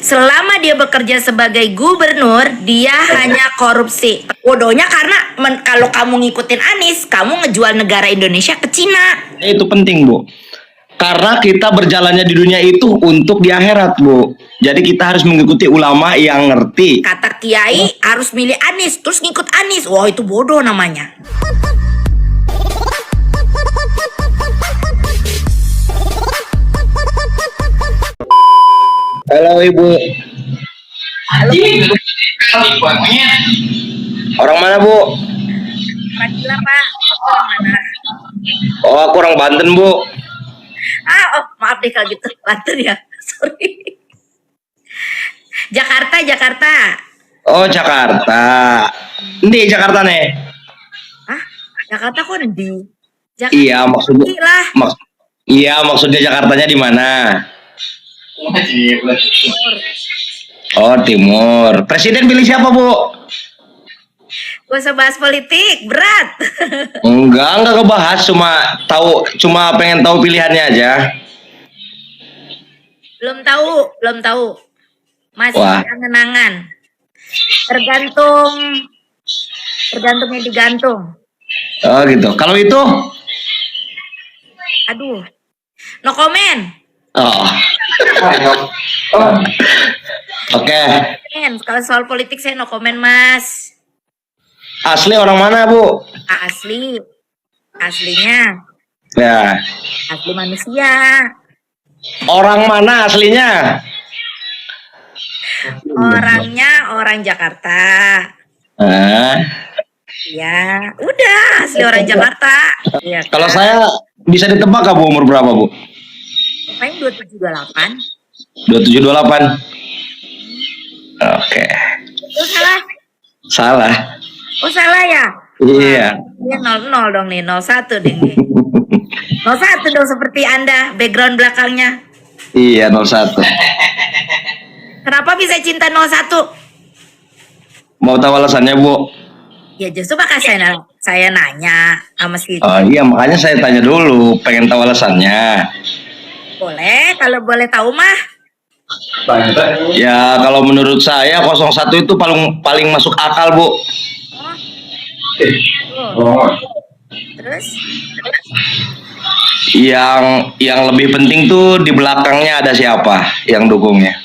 Selama dia bekerja sebagai gubernur, dia hanya korupsi. Bodohnya karena kalau kamu ngikutin Anies, kamu ngejual negara Indonesia ke Cina. Itu penting, Bu. Karena kita berjalannya di dunia itu untuk di akhirat, Bu. Jadi kita harus mengikuti ulama yang ngerti. Kata Kiai harus milih Anies, terus ngikut Anies. Wah, itu bodoh namanya. Halo, Ibu. Orang mana, Bu? Gila, Pak. Aku orang mana? Oh, aku orang Banten, Bu. Maaf deh kalau gitu. Banten ya. Sorry. Jakarta. Oh, Jakarta. Ini Jakarta nih. Hah? Jakarta kok di? Jakarta. Iya, maksudnya. Lah. Iya, maksudnya Jakartanya di mana? Oh, Timur. Presiden pilih siapa, Bu? Gak usah bahas politik, berat. Enggak ngebahas, cuma pengen tahu pilihannya aja. Belum tahu. Masih Wah. angan-angan. Tergantungnya digantung. Oh, gitu. Kalau itu? Aduh. No comment. Oh. Oke. Kalau soal politik saya no comment, Mas. Asli orang mana, Bu? Aslinya. Ya. Asli manusia. Orang mana aslinya? Orangnya orang Jakarta. Ya, udah asli orang Jakarta. Ya, Kalau saya bisa ditebak nggak, Bu, umur berapa, Bu? paling 2728. 2728. Oke. Oh, salah. Salah. Oh, salah ya? Iya. Ini 00 dong nih, 01 deh nih. 01 dong seperti Anda, background belakangnya. Iya, 01. Kenapa bisa cinta 01? Mau tahu alasannya, Bu? Ya justru bakal saya nanya sama si. Oh iya, makanya saya tanya dulu, pengen tahu alasannya. Boleh, kalau boleh tahu mah. Ya, kalau menurut saya 01 itu paling masuk akal, Bu. Oh. Terus? Yang lebih penting tuh di belakangnya ada siapa yang dukungnya.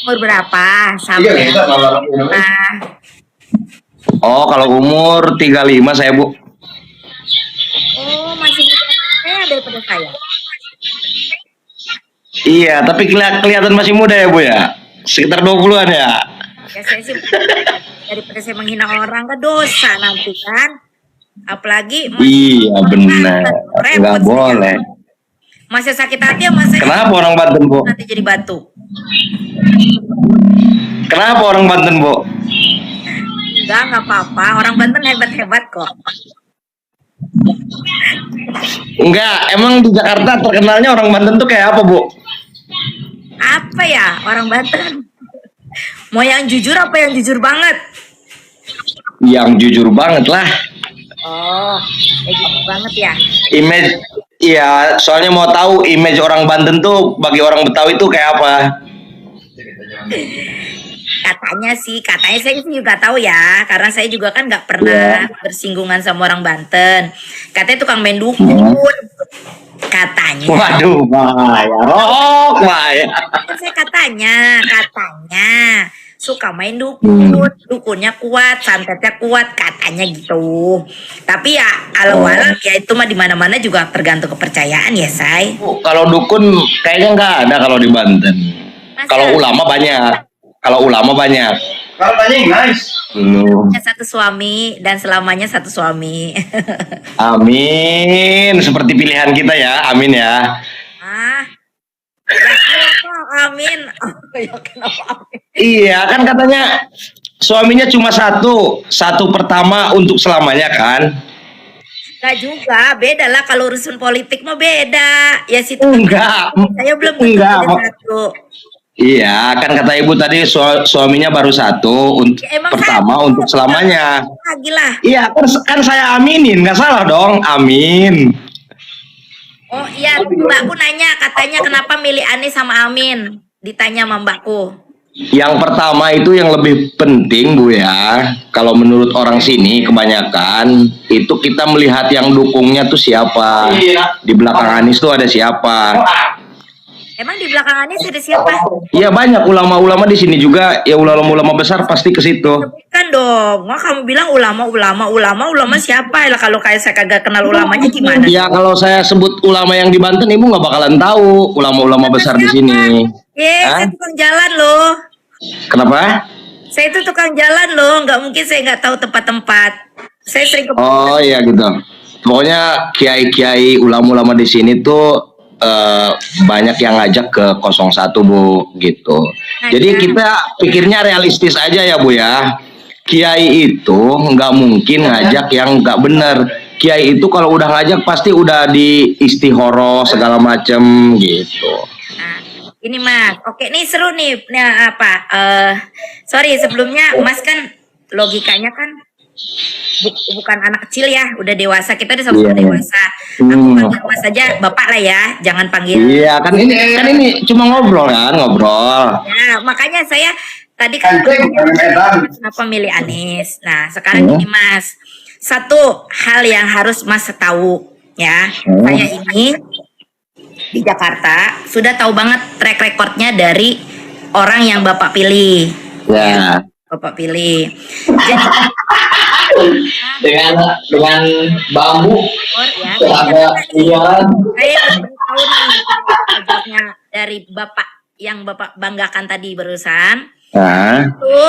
Umur berapa? Sampai. Nah, Oh, kalau umur 35 saya, Bu. oh masih muda daripada saya. Iya, tapi kelihatan masih muda ya, Bu ya. Sekitar 20-an ya. Ya saya sih daripada saya menghina orang kan dosa nanti kan. Apalagi Iya, benar. Enggak boleh. masih sakit hati sama saya. Kenapa orang Banten, Bu? Nanti jadi batu. Kenapa orang Banten, Bu? Enggak apa-apa. Orang Banten hebat-hebat kok. Enggak, emang di Jakarta terkenalnya orang Banten tuh kayak apa, Bu? Apa ya orang Banten? Mau yang jujur apa yang jujur banget? Yang jujur banget lah. Oh, yang jujur banget ya. Image, iya, soalnya mau tahu image orang Banten tuh bagi orang Betawi tuh kayak apa? Katanya saya sih juga tahu ya, karena saya juga kan nggak pernah bersinggungan sama orang Banten. Katanya tukang main dukun. Katanya. Waduh, bahaya. Oh, bahaya. Saya katanya suka main dukun, dukunnya kuat, santetnya kuat, katanya gitu. Tapi ya alam-alam ya itu mah di mana-mana juga tergantung kepercayaan ya, Say. Bu, kalau dukun kayaknya nggak ada kalau di Banten. Kalau ulama banyak. Kalau banyak, guys. Satu suami dan selamanya satu suami. Amin. Seperti pilihan kita ya. Amin ya. Amin. Ya kenapa amin? Iya, kan katanya suaminya cuma satu pertama untuk selamanya kan? Enggak juga, beda lah kalau urusan politik mah beda. Ya situ. Enggak. Saya belum Enggak. satu. Iya, kan kata ibu tadi suaminya baru satu untuk Ya, pertama satu. untuk selamanya. Lagi lah. Iya, kan saya aminin, nggak salah dong, amin. Oh iya, Mbak Bu nanya katanya kenapa milih Anies sama Amin. ditanya sama mbakku. Yang pertama itu yang lebih penting Bu ya, kalau menurut orang sini kebanyakan itu kita melihat yang dukungnya tuh siapa. Di belakang Anies tuh ada siapa. Emang di belakang Anies ada siapa? Iya banyak ulama-ulama di sini juga, ya ulama-ulama besar pasti ke situ. Sebutkan dong. Wah, kamu bilang ulama siapa? Lah kalau kayak saya kagak kenal ulamanya gimana? Ya kalau saya sebut ulama yang di Banten Ibu nggak bakalan tahu ulama-ulama besar di sini. Hah? Saya tukang jalan loh. Kenapa? Saya itu tukang jalan loh. Nggak mungkin saya nggak tahu tempat-tempat. Saya sering ke Oh iya gitu. Pokoknya kiai-kiai ulama-ulama di sini tuh banyak yang ngajak ke 01 Bu gitu. Jadi kita pikirnya realistis aja ya Bu ya. Kiai itu nggak mungkin ngajak yang nggak bener. Kiai itu kalau udah ngajak pasti udah di istihoro segala macem gitu. Nah, ini Mas. Oke, nih seru nih. Nah, apa? Sorry sebelumnya Mas kan logikanya kan bukan anak kecil ya, udah dewasa. Kita udah sama-sama dewasa. Aku panggil Mas saja Bapak lah ya, jangan panggil. Iya, kan ini cuma ngobrol kan, ngobrol. Ya, makanya saya tadi kan kenapa milih Anies. Nah, sekarang ini Mas, satu hal yang harus Mas tahu ya, saya ini di Jakarta sudah tahu banget track recordnya dari orang yang Bapak pilih. Ya. Bapak pilih. Jadi dengan bambu ya, iya saya tahu nih wajahnya dari Bapak yang Bapak banggakan tadi barusan. Nah. Itu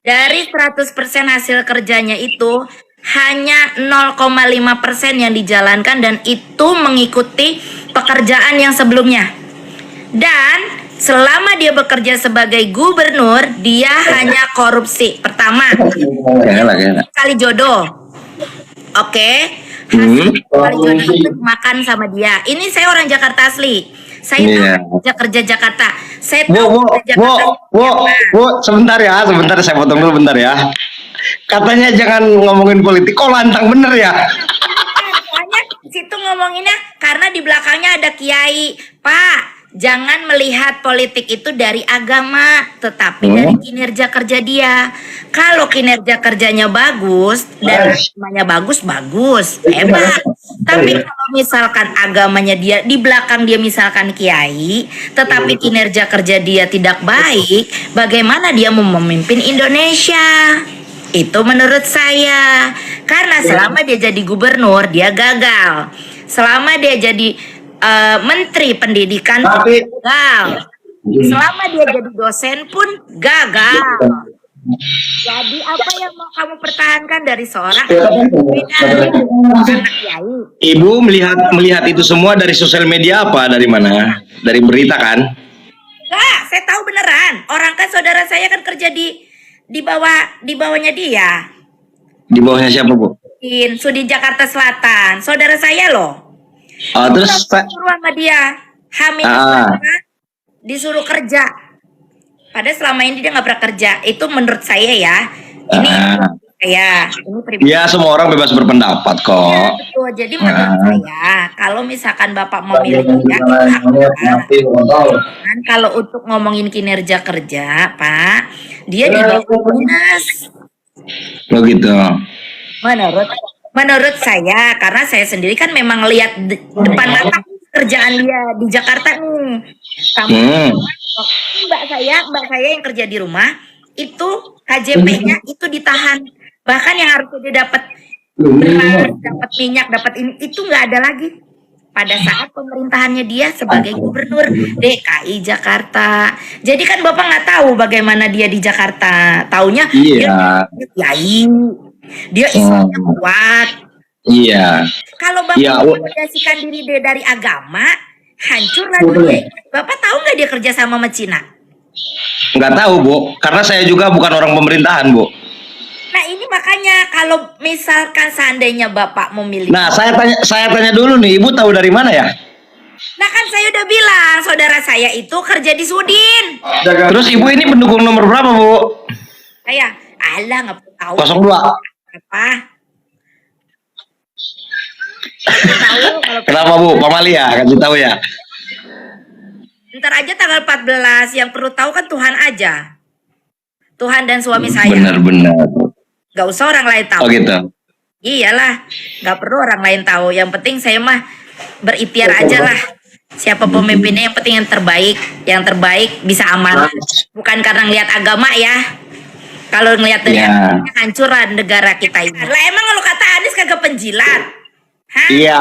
dari 100% hasil kerjanya itu hanya 0,5% yang dijalankan dan itu mengikuti pekerjaan yang sebelumnya. Dan selama dia bekerja sebagai gubernur, dia hanya korupsi. Pertama, kali jodoh. Oke. Hasil kali jodoh itu makan sama dia. Ini saya orang Jakarta asli. Saya tahu kerja Jakarta. Saya tahu sebentar saya potong dulu bentar ya. Katanya jangan ngomongin politik. Kok lantang bener ya? Soalnya situ ngomonginnya karena di belakangnya ada kiai. Pak, jangan melihat politik itu dari agama, tetapi dari kinerja kerja dia. Kalau kinerja kerjanya bagus dan agamanya bagus, hebat. Tapi kalau misalkan agamanya dia di belakang dia misalkan kiai, tetapi kinerja kerja dia tidak baik, bagaimana dia mau memimpin Indonesia? Itu menurut saya. Karena selama dia jadi gubernur, dia gagal. Selama dia jadi menteri pendidikan gagal. Selama dia jadi dosen pun gagal. Jadi apa yang mau kamu pertahankan dari seorang anak kiai? Ibu melihat itu semua dari sosial media apa? Dari mana? Dari berita kan? Enggak, saya tahu beneran. Orang kan saudara saya kan kerja di bawahnya dia. Di bawahnya siapa, Bu? Sudi Jakarta Selatan. Saudara saya loh. Terus suruh sama dia hamil disuruh kerja. Padahal selama ini dia nggak pernah kerja. Itu menurut saya ya. Ini pribadi. Ya semua orang bebas berpendapat kok. Ya, betul. Jadi menurut saya kalau misalkan Bapak memilih dia itu hak Bapak. Dan kalau untuk ngomongin kinerja kerja, Pak, dia di bawah dinas. Oh gitu. Menurut saya, karena saya sendiri kan memang lihat depan mata kerjaan dia di Jakarta nih. Mbak saya yang kerja di rumah itu KJP-nya itu ditahan. Bahkan yang harusnya dia dapat beras, dapat minyak, dapat ini itu nggak ada lagi. Pada saat pemerintahannya dia sebagai gubernur DKI Jakarta. Jadi kan Bapak nggak tahu bagaimana dia di Jakarta. Taunya dia kiai. Dia Islamnya kuat. Iya. Kalau Bapak mengasihkan diri dia dari agama, hancurlah dunia. Bapak tahu nggak dia kerja sama Cina? Nggak tahu, Bu. Karena saya juga bukan orang pemerintahan, Bu. Nah ini makanya kalau misalkan seandainya Bapak memilih. Nah saya tanya dulu nih, Ibu tahu dari mana ya? Nah kan saya udah bilang saudara saya itu kerja di Sudin. Terus Ibu ini pendukung nomor berapa, Bu? Saya nggak tahu. 02. Apa? Tahu kalau Kenapa, Bu? Pamalia kasih tahu ya. Ntar aja tanggal 14, yang perlu tahu kan Tuhan aja. Tuhan dan suami saya. Benar-benar. Gak usah orang lain tahu. Oh gitu. Iyalah, gak perlu orang lain tahu. Yang penting saya mah berikhtiar aja lah. Siapa pemimpinnya, yang penting yang terbaik. Yang terbaik bisa aman. Bukan karena ngelihat agama ya. Kalau ngelihat dari Ya. agama, hancur lah negara kita ini. Lah emang kalau kata Anies kagak penjilat? Hah? Iya,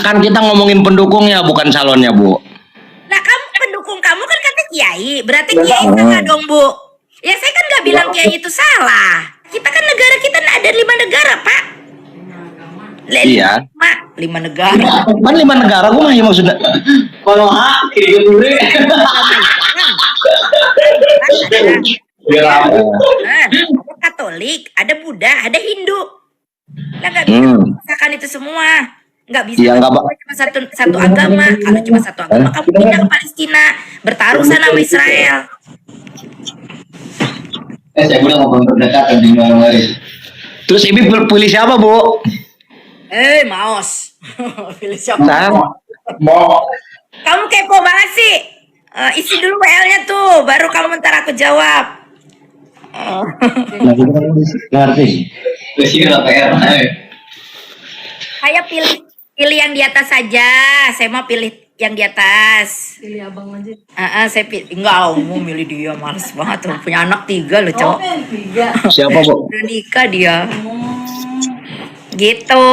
kan kita ngomongin pendukungnya bukan calonnya, Bu. Lah kamu pendukung kamu kan kata Kiai. Berarti Kiai salah dong, Bu. Ya saya kan gak bilang Kiai itu salah. Kita kan negara kita ada 5 negara, Pak. Iya. 5 negara. Kan 5 negara, gue mah maksudnya. Kalau hak kayak gitu deh. Ada Katolik, ada Buddha, ada Hindu. Lah nggak bisa memisahkan itu semua. Nggak bisa. Iya, nggak, Pak. Cuma satu agama. Kalau cuma satu agama, kamu pindah ke Palestina, bertaruh sana sama Israel. Saya udah ngomong berdekatan di Maris. Terus Ibu pilih siapa, Bu? Maos. Pilih siapa? Nah, Mau Kamu kepo banget sih. Isi dulu WL-nya tuh, baru kamu ntar aku jawab. ngerti. presiden PR. Saya pilih yang di atas saja. Saya mau pilih yang di atas. Pilih abang aja. Saya pilih. Enggak, mau milih dia. Males banget tuh. Punya anak 3 loh, cowok. Tiga. Siapa, Bu? Udah nikah dia. Gitu.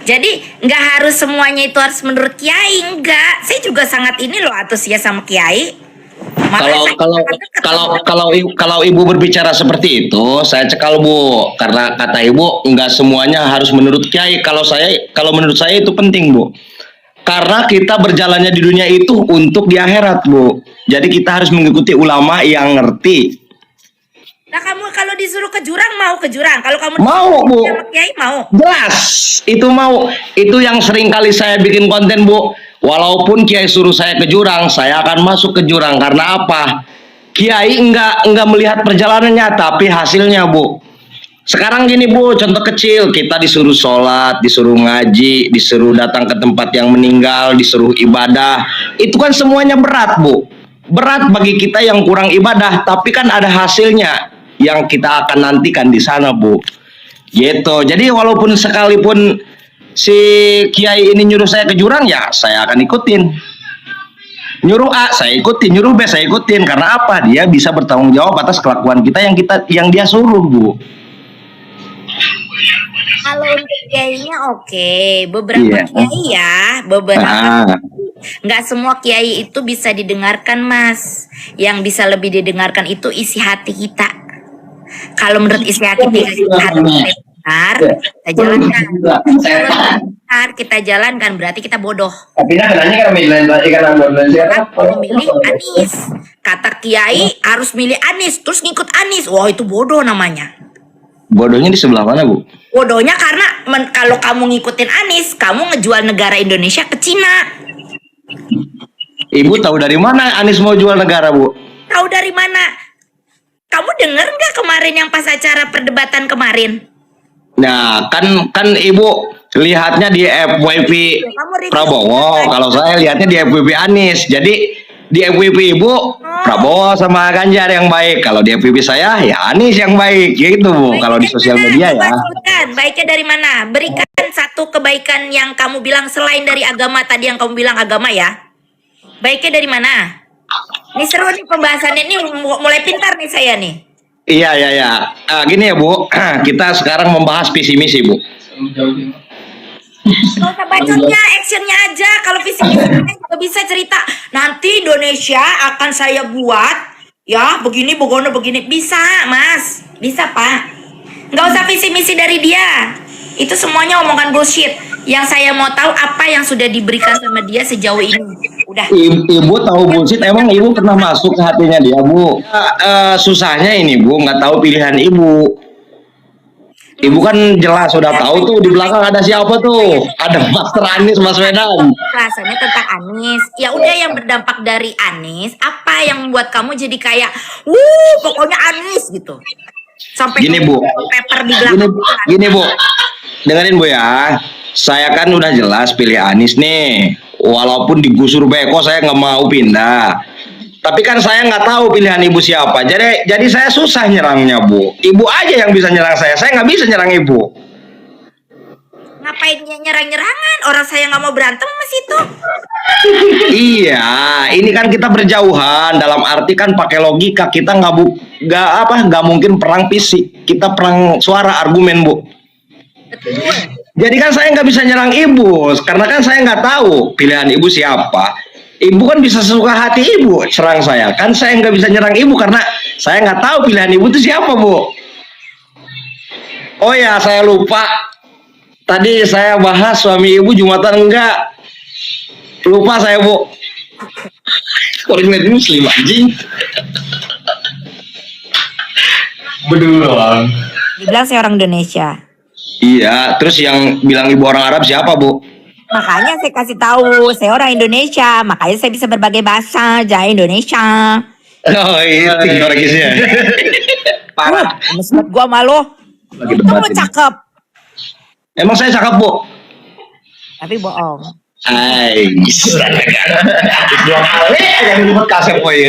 Jadi nggak harus semuanya itu harus menurut Kiai, enggak. Saya juga sangat ini loh antusias sama Kiai. Kalau Ibu berbicara seperti itu, saya cekal, Bu. Karena kata Ibu nggak semuanya harus menurut Kiai. Kalau menurut saya itu penting, Bu. Karena kita berjalannya di dunia itu untuk di akhirat, Bu. Jadi kita harus mengikuti ulama yang ngerti. Nah kamu kalau disuruh ke jurang mau ke jurang. Kalau kamu Mau, Bu. sama Kiai mau. Jelas, itu mau. Itu yang sering kali saya bikin konten, Bu. Walaupun Kiai suruh saya ke jurang, saya akan masuk ke jurang. Karena apa? Kiai enggak melihat perjalanannya, tapi hasilnya, Bu. Sekarang gini, Bu, contoh kecil. Kita disuruh sholat, disuruh ngaji, disuruh datang ke tempat yang meninggal, disuruh ibadah. Itu kan semuanya berat, Bu. Berat bagi kita yang kurang ibadah, tapi kan ada hasilnya yang kita akan nantikan di sana, Bu. Gitu. Jadi walaupun sekalipun si Kiai ini nyuruh saya ke jurang, ya saya akan ikutin. Nyuruh A saya ikutin, nyuruh B saya ikutin. Karena apa? Dia bisa bertanggung jawab atas kelakuan kita yang dia suruh, Bu. Kalau untuk Kiainya oke. Beberapa Iya. Kiai ya, beberapa. Ah. Nggak semua Kiai itu bisa didengarkan, Mas. Yang bisa lebih didengarkan itu isi hati kita. Kalau menurut isi hati kita benar, kita jalankan. Kalau benar kita jalankan berarti kita bodoh. Tapi nah kenanya kan milih ikan Kalau milih Anies, kata Kiai harus milih Anies, terus ngikut Anies. Wah itu bodoh namanya. Bodohnya di sebelah mana, Bu? Bodohnya karena kalau kamu ngikutin Anies, kamu ngejual negara Indonesia ke Cina. Ibu tahu dari mana Anies mau jual negara, Bu? Tahu dari mana? Kamu denger nggak kemarin yang pas acara perdebatan kemarin? Nah, kan Ibu lihatnya di FYP Prabowo. Kalau saya lihatnya di FYP Anies. Jadi di FYP Ibu Prabowo sama Ganjar yang baik. Kalau di FYP saya ya Anies yang baik. Gitu, Bu. Kalau di sosial media ya. Baiknya dari mana? Berikan satu kebaikan yang kamu bilang selain dari agama tadi yang kamu bilang agama ya. Baiknya dari mana? Ini seru nih pembahasannya ini mulai pintar nih saya nih. Iya. Gini ya, Bu. Kita sekarang membahas visi misi, Bu. Gak usah bacotnya, actionnya aja. Kalau visi misi juga bisa cerita. Nanti Indonesia akan saya buat ya begini, begini. Bisa, Mas. Bisa, Pak. Nggak usah visi misi dari dia. Itu semuanya omongan bullshit. Yang saya mau tahu apa yang sudah diberikan sama dia sejauh ini. Udah. Ibu tahu bullshit, emang Ibu pernah masuk ke hatinya dia, Bu? Susahnya ini, Bu, nggak tahu pilihan Ibu. Ibu kan jelas sudah tahu tuh di belakang ada siapa tuh? Ada Master Anies Baswedan. Rasanya tentang Anies. Ya udah yang berdampak dari Anies. Apa yang membuat kamu jadi kayak, pokoknya Anies gitu. Sampai Gini, Bu. paper di belakang. Gini, Bu. Dengerin, Bu ya. Saya kan udah jelas pilih Anies nih. Walaupun digusur beko saya nggak mau pindah. Tapi kan saya nggak tahu pilihan ibu siapa. Jadi saya susah nyerangnya, Bu. Ibu aja yang bisa nyerang saya. Saya nggak bisa nyerang ibu. Ngapain dia nyerang-nyerangan? Orang saya nggak mau berantem sama situ. Iya, ini kan kita berjauhan. Dalam arti kan pakai logika. Kita nggak mungkin perang fisik. Kita perang suara argumen, Bu. Betul. Jadi kan saya nggak bisa nyerang ibu, karena kan saya nggak tahu pilihan ibu siapa. Ibu kan bisa sesuka hati ibu serang saya. Kan saya nggak bisa nyerang ibu karena saya nggak tahu pilihan ibu itu siapa, Bu. Oh ya, saya lupa. Tadi saya bahas suami ibu Jumatan enggak. Lupa saya, Bu. Koordinat muslim anjing. Berdua. Dibilang saya orang Indonesia. Iya, terus yang bilang ibu orang Arab siapa, Bu? Makanya saya kasih tahu, saya orang Indonesia. Makanya saya bisa berbagai bahasa, Jaya Indonesia. Oh iya, orang kisnya. Parah. Mesmet gua malu. Lagi Untung debat lu ini. cakep. Emang saya cakep, Bu? Tapi bohong. Hai, dua kali aja disebut kasep, boy.